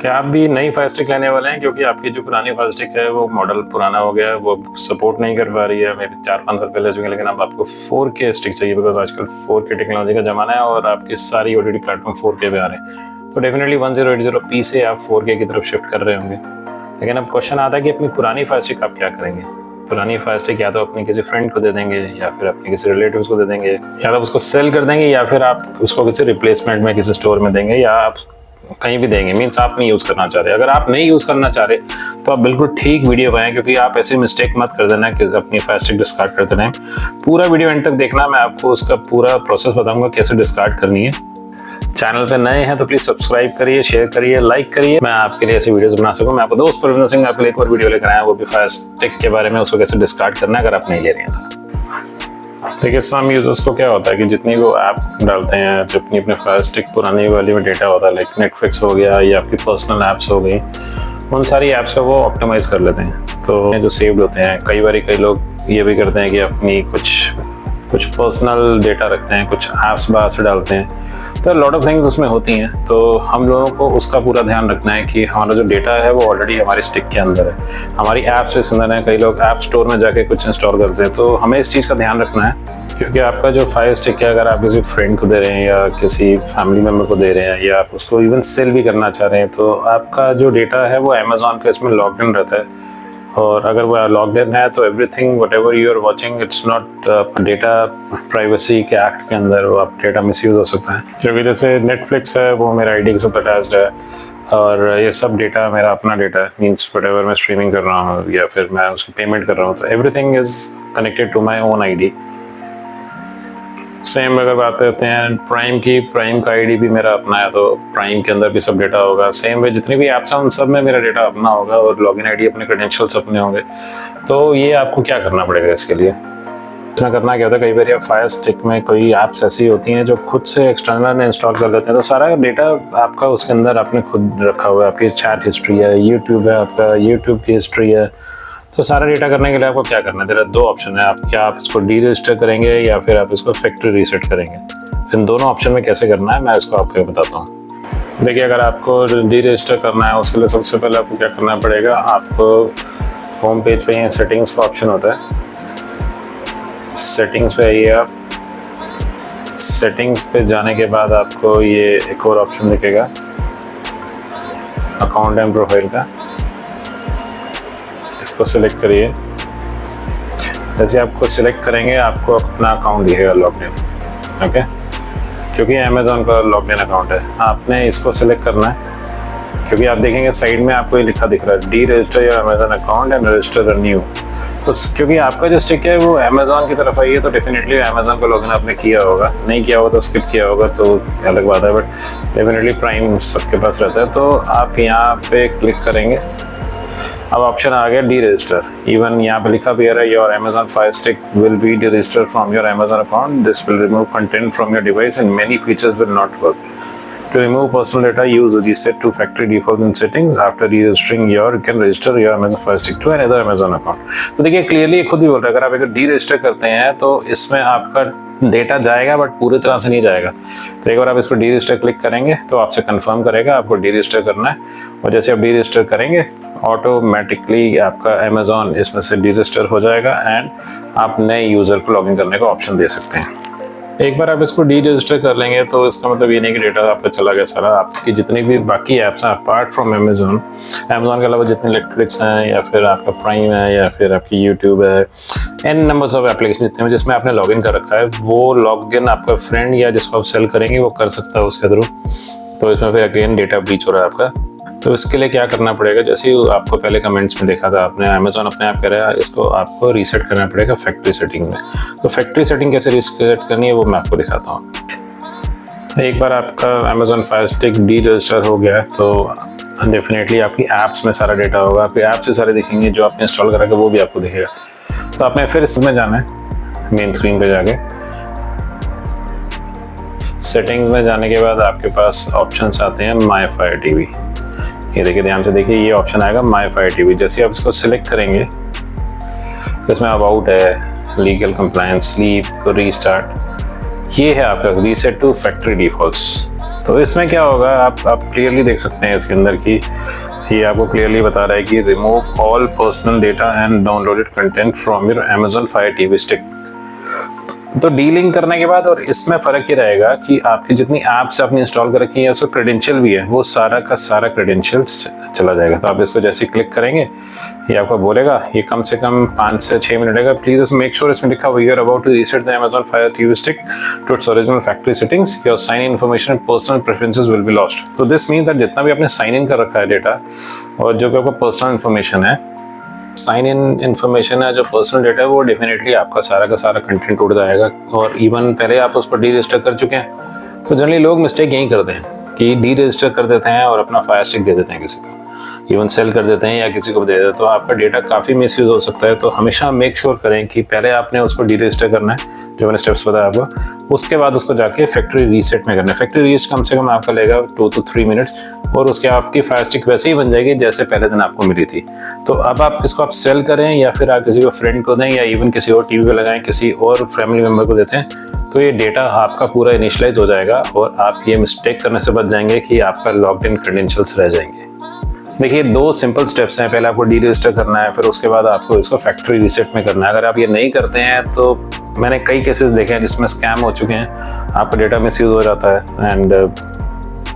क्या आप भी नई फायर स्टिक लेने वाले हैं? क्योंकि आपकी जो पुरानी फायर स्टिक है वो मॉडल पुराना हो गया है, वो सपोर्ट नहीं कर पा रही है। मेरे 4-5 साल पहले चुके, लेकिन अब आपको 4K स्टिक चाहिए, बिकॉज आजकल 4K टेक्नोलॉजी का ज़माना है और आपकी सारी OTT प्लेटफॉर्म 4K पे आ रहे हैं। तो डेफिनेटली 1080p से आप 4K की तरफ शिफ्ट कर रहे होंगे। लेकिन अब क्वेश्चन आता है कि अपनी पुरानी फायर स्टिक आप क्या करेंगे? पुरानी फायर स्टिक या तो अपने किसी फ्रेंड को दे देंगे, या फिर अपने किसी रिलेटिव्स को दे देंगे, या तो उसको सेल कर देंगे, या फिर आप उसको किसी रिप्लेसमेंट में किसी स्टोर में देंगे, या आप कहीं भी देंगे। मीन्स आप नहीं यूज़ करना चाह रहे। अगर आप नहीं यूज़ करना चाह रहे तो आप बिल्कुल ठीक वीडियो पाएं, क्योंकि आप ऐसे मिस्टेक मत कर देना कि अपनी फायर स्टिक डिस्कार्ड करते रहें। पूरा वीडियो एंड तक देखना, मैं आपको उसका पूरा प्रोसेस बताऊंगा कैसे डिस्कार्ड करनी है। चैनल पे नए हैं तो प्लीज़ सब्सक्राइब करिए, शेयर करिए, लाइक करिए, मैं आपके लिए ऐसी वीडियोस बना सकूं। मैं आपको दोस्त परविंदर सिंह आपके लिए एक और वीडियो लेकर आया, वो भी फायर स्टिक के बारे में, उसको कैसे डिस्कार्ड करना है अगर आप नहीं ले रहे हैं। देखिए, सम यूजर्स को क्या होता है कि जितनी वो ऐप डालते हैं, जितनी अपने फायर स्टिक पुरानी वाली में डेटा होता है, लाइक नेटफ्लिक्स हो गया या आपकी पर्सनल ऐप्स हो गई, उन सारी ऐप्स का वो ऑप्टिमाइज़ कर लेते हैं। तो जो सेव्ड होते हैं, कई लोग ये भी करते हैं कि अपनी कुछ पर्सनल डेटा रखते हैं, कुछ ऐप्स बाहर से डालते हैं, तो लॉट ऑफ थिंग्स उसमें होती हैं। तो हम लोगों को उसका पूरा ध्यान रखना है कि हमारा जो डेटा है वो ऑलरेडी हमारी स्टिक के अंदर है, हमारी ऐप्स के अंदर है। कई लोग ऐप स्टोर में जाके कुछ इंस्टॉल करते हैं, तो हमें इस चीज़ का ध्यान रखना है, क्योंकि आपका जो फायर स्टिक है, अगर आप किसी फ्रेंड को दे रहे हैं या किसी फैमिली मेम्बर को दे रहे हैं, या आप उसको इवन सेल भी करना चाह रहे हैं, तो आपका जो डेटा है वो अमेजॉन के इसमें लॉग्ड इन रहता है। और अगर वो लॉग्ड इन है तो everything whatever you are watching, it's not data privacy के एक्ट के अंदर, वो आप डेटा मिसयूज हो सकता है। क्योंकि जैसे नेटफ्लिक्स है वो मेरा आईडी के साथ अटैच्ड है, और ये सब डेटा मेरा अपना डेटा है। मीन्स वट एवर मैं स्ट्रीमिंग कर रहा हूँ या फिर मैं उसकी पेमेंट कर रहा हूँ, तो everything is connected to my own ID. Same अगर बात करते हैं प्राइम की, प्राइम का आईडी भी मेरा अपना है, तो प्राइम के अंदर भी सब डेटा होगा। सेम वे जितनी भी ऐप्स हैं उन सब में मेरा डेटा अपना होगा, और लॉगिन आईडी अपने क्रेडेंशियल्स अपने होंगे। तो ये आपको क्या करना पड़ेगा इसके लिए? इतना करना क्या होता है, कई बार फायर स्टिक में कोई ऐप्स ऐसी होती हैं जो खुद से एक्सटर्नल इंस्टॉल कर लेते हैं, तो सारा डेटा आपका उसके अंदर आपने खुद रखा हुआ है। आपकी चैट हिस्ट्री है, यूट्यूब है, आपका यूट्यूब की हिस्ट्री है। तो सारा डेटा करने के लिए आपको क्या करना है? तेरा दो ऑप्शन है, आप इसको डी रजिस्टर करेंगे या फिर आप इसको फैक्ट्री रीसेट करेंगे। इन दोनों ऑप्शन में कैसे करना है मैं इसको आपको बताता हूँ। देखिए, अगर आपको डी रजिस्टर करना है उसके लिए सबसे पहले आपको क्या करना पड़ेगा, आपको होम पेज पे सेटिंग्स का ऑप्शन होता है। सेटिंग्स पे आइए आप। सेटिंग्स पे जाने के बाद आपको ये एक और ऑप्शन दिखेगा, अकाउंट एंड प्रोफाइल का। इसको सिलेक्ट करिए। जैसे आपको सिलेक्ट करेंगे आपको अपना अकाउंट दिखेगा लॉगिन, ओके, क्योंकि अमेजॉन का लॉगिन अकाउंट है। आपने इसको सिलेक्ट करना है, क्योंकि आप देखेंगे साइड में आपको ये लिखा दिख रहा है, D register your Amazon account and register new. तो क्योंकि आपका जो स्टिक है वो अमेजॉन की तरफ आई है, तो डेफिनेटली अमेजॉन का लॉगिन आपने किया होगा। नहीं किया होगा तो स्किप किया होगा तो अलग बात है, बट डेफिनेटली प्राइम सबके पास रहता है। तो आप यहाँ पे क्लिक करेंगे। अब ऑप्शन आ गया डी रजिस्टर। इवन यहाँ पे लिखा भी है, your Amazon fire stick will be D register from your Amazon account, this will remove content from your device and many features will not work. To remove personal data, use reset to factory default in settings. After re-registering you can register your Amazon Fire Stick to another Amazon account. तो देखिए, clearly खुद भी बोल रहा है, अगर आप अगर डी रजिस्टर करते हैं तो इसमें आपका डेटा जाएगा, बट पूरी तरह से नहीं जाएगा। तो एक बार आप इस पर डी रजिस्टर क्लिक करेंगे तो आपसे कंफर्म करेगा आपको डी रजिस्टर करना है, और जैसे आप डी रजिस्टर करेंगे ऑटोमेटिकली आपका अमेजॉन इसमें से डी रजिस्टर हो जाएगा, एंड आप नए यूज़र को लॉगिन करने का ऑप्शन दे सकते हैं। एक बार आप इसको डी रजिस्टर कर लेंगे तो इसका मतलब ये नहीं कि डेटा आपका चला गया सारा। आपकी जितनी भी बाकी ऐप्स हैं अपार्ट फ्रॉम अमेजोन के अलावा जितने नेटफ्लिक्स हैं, या फिर आपका प्राइम है, या फिर आपकी यूट्यूब है, एन नंबर्स ऑफ एप्लीकेशन जितने हैं जिसमें आपने लॉगिन कर रखा है, वो लॉगिन आपका फ्रेंड या जिसको आप सेल करेंगे वो कर सकता है उसके थ्रू। तो इसमें फिर अगेन डेटा ब्रीच हो रहा है आपका। तो इसके लिए क्या करना पड़ेगा, जैसे ही आपको पहले कमेंट्स में देखा था आपने, अमेजॉन अपने आप कह रहा है इसको आपको रीसेट करना पड़ेगा फैक्ट्री सेटिंग में। तो फैक्ट्री सेटिंग कैसे रीसेट करनी है वो मैं आपको दिखाता हूँ। एक बार आपका Amazon fire stick D register हो गया है तो डेफिनेटली आपकी ऐप्स में सारा डेटा होगा, आपके ऐप्स से सारे दिखेंगे, जो आपने इंस्टॉल करा है वो भी आपको दिखेगा। तो आपने फिर इसमें जाना है मेन स्क्रीन पे जाके। सेटिंग्स में जाने के बाद आपके पास ऑप्शंस आते हैं माई फायर टीवी। ये देखिए, ध्यान से देखिए, ये ऑप्शन आएगा माई फायर टीवी। जैसे आप इसको सिलेक्ट करेंगे तो इसमें अबाउट है, लीगल कंप्लायंस, स्लीप, रीस्टार्ट, ये है आपका रीसेट टू फैक्ट्री डिफॉल्ट्स। तो इसमें क्या होगा, आप क्लियरली देख सकते हैं इसके अंदर कि ये आपको क्लियरली बता रहा है कि remove all personal data and downloaded content from your Amazon Fire TV stick. तो डीलिंक करने के बाद और इसमें फ़र्क ये रहेगा कि आपकी जितनी ऐप्स आपने इंस्टॉल कर रखी है, उसका क्रेडेंशियल भी है, वो सारा का सारा क्रेडेंशियल्स चला जाएगा। तो आप इसको जैसे क्लिक करेंगे ये आपको बोलेगा, ये कम से कम 5 से 6 मिनट लगेगा। प्लीज़ मेक श्योर इसमें लिखा हुआ you are about to reset the Amazon Fire TV stick to its original factory settings, your sign in information and personal preferences will be lost. तो दिस मीन्स दैट जितना भी आपने sign in कर रखा है डेटा और जो भी आपका पर्सनल इन्फॉर्मेशन है, साइन इन इन्फॉर्मेशन है, जो पर्सनल डेटा है, वो डेफिनेटली आपका सारा का सारा कंटेंट उड़ जाएगा। और इवन पहले आप उसको डी रजिस्टर कर चुके हैं, तो जनरली लोग मिस्टेक यही करते हैं कि डी रजिस्टर कर देते हैं और अपना फायर स्टिक दे देते हैं किसी को, इवन सेल कर देते हैं या किसी को दे देते हैं, तो आपका डेटा काफ़ी मिसयूज हो सकता है। तो हमेशा मेक श्योर करें कि पहले आपने उसको डी रजिस्टर करना है, जो मैंने स्टेप्स बताया आपको, उसके बाद उसको जाके फैक्ट्री रीसेट में करना है। फैक्ट्री रीसेट कम से कम आपका लेगा 2 to 3 मिनट्स और उसके आपकी फायर स्टिक वैसे ही बन जाएगी जैसे पहले दिन आपको मिली थी। तो अब आप इसको आप सेल करें या फिर आप किसी को फ्रेंड को दें या इवन किसी और टीवी पे लगाएं, किसी और फैमिली मेम्बर को देते हैं, तो ये डेटा आपका पूरा इनिशियलाइज हो जाएगा और आप ये मिस्टेक करने से बच जाएंगे कि आपका लॉग्ड इन क्रेडेंशियल्स रह जाएंगे। देखिए 2 सिंपल स्टेप्स हैं, पहले आपको डी रजिस्टर करना है, फिर उसके बाद आपको इसको फैक्ट्री रीसेट में करना है। अगर आप ये नहीं करते हैं तो मैंने कई केसेस देखे हैं जिसमें स्कैम हो चुके हैं, आपका डेटा मिसयूज हो जाता है and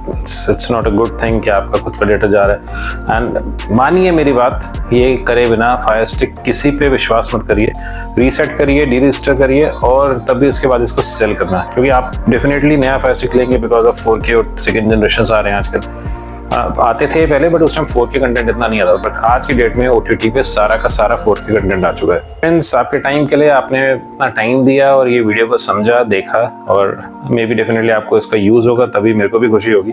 it's not a good thing कि आपका खुद का डेटा जा रहा है। एंड मानिए मेरी बात, ये करे बिना फायर स्टिक किसी पे विश्वास मत करिए, रीसेट करिए, डी रजिस्टर करिए और तभी इसके बाद इसको सेल करना, क्योंकि आप डेफिनेटली नया फायर स्टिक लेंगे बिकॉज ऑफ 4K और सेकेंड जनरेशन आ रहे हैं आजकल। आते थे पहले बट उस टाइम 4K कंटेंट इतना नहीं आता, बट आज की डेट में OTT पे सारा का सारा 4K कंटेंट आ चुका है। फ्रेंड्स, आपके टाइम के लिए आपने इतना टाइम दिया और ये वीडियो को समझा, देखा और मे बी डेफिनेटली आपको इसका यूज़ होगा, तभी मेरे को भी खुशी होगी।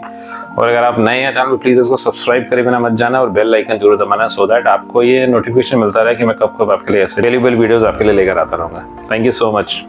और अगर आप नए हैं चैनल पर, प्लीज़ इसको सब्सक्राइब करे बिना मत जाना और बेल आइकन जरूर दबाना, सो दैट आपको ये नोटिफिकेशन मिलता रहे कि मैं कब कब आपके लिए ऐसे डेली वीडियोज़ आपके लिए लेकर आता रहूँगा। Thank you so much.